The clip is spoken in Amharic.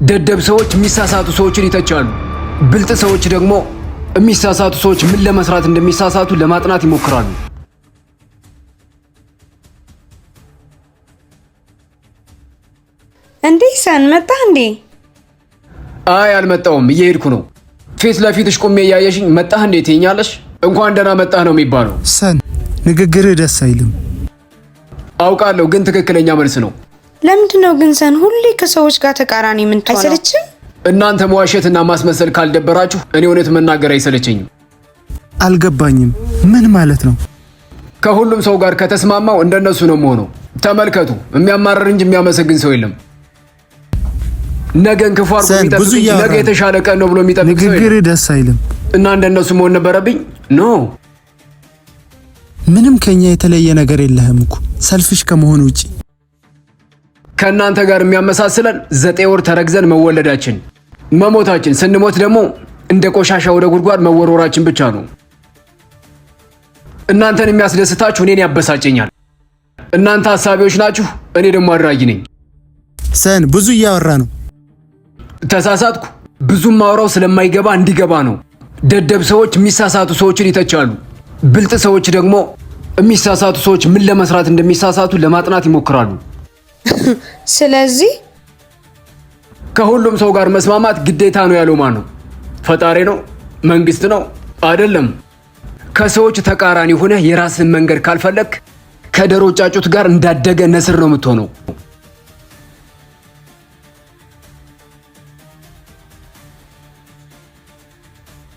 ደደብ ሰዎች የሚሳሳቱ ሰዎችን ይተቻሉ። ብልጥ ሰዎች ደግሞ የሚሳሳቱ ሰዎች ምን ለመስራት እንደሚሳሳቱ ለማጥናት ይሞክራሉ። እንዴ ሰን መጣህ እንዴ? አይ አልመጣሁም፣ እየሄድኩ ነው። ፊት ለፊትሽ ቆሜ እያየሽኝ መጣህ እንዴ ትይኛለሽ? እንኳን ደህና መጣህ ነው የሚባለው። ሰን ንግግርህ ደስ አይልም። አውቃለሁ፣ ግን ትክክለኛ መልስ ነው። ለምንድነው ግን ሰን ሁሌ ከሰዎች ጋር ተቃራኒ ምን ትሆነው? አይሰለችም? እናንተ መዋሸትና ማስመሰል ካልደበራችሁ እኔ እውነት መናገር አይሰለቸኝም። አልገባኝም። ምን ማለት ነው? ከሁሉም ሰው ጋር ከተስማማው እንደነሱ ነው የምሆነው። ተመልከቱ፣ የሚያማርር እንጂ የሚያመሰግን ሰው የለም። ነገን ክፉ አድርጎ የሚጠብቅ ነገ የተሻለ ቀን ነው ብሎ የሚጠብቅ ሰው የለም። ንግግርህ ደስ አይልም። እና እንደነሱ መሆን ነበረብኝ? ኖ፣ ምንም ከኛ የተለየ ነገር የለህም እኮ ሰልፊሽ ከመሆን ውጪ። ከእናንተ ጋር የሚያመሳስለን 9 ወር ተረግዘን መወለዳችን፣ መሞታችን፣ ስንሞት ደግሞ እንደ ቆሻሻ ወደ ጉድጓድ መወርወራችን ብቻ ነው። እናንተን የሚያስደስታችሁ እኔን ያበሳጨኛል። እናንተ ሀሳቢዎች ናችሁ፣ እኔ ደግሞ አድራጊ ነኝ። ሰን ብዙ እያወራ ነው። ተሳሳትኩ። ብዙም ማውራው ስለማይገባ እንዲገባ ነው። ደደብ ሰዎች የሚሳሳቱ ሰዎችን ይተቻሉ። ብልጥ ሰዎች ደግሞ የሚሳሳቱ ሰዎች ምን ለመስራት እንደሚሳሳቱ ለማጥናት ይሞክራሉ። ስለዚህ ከሁሉም ሰው ጋር መስማማት ግዴታ ነው ያለው ማን ነው? ፈጣሪ ነው? መንግስት ነው? አይደለም። ከሰዎች ተቃራኒ ሆነህ የራስን መንገድ ካልፈለክ ከዶሮ ጫጩት ጋር እንዳደገ ነስር ነው የምትሆነው።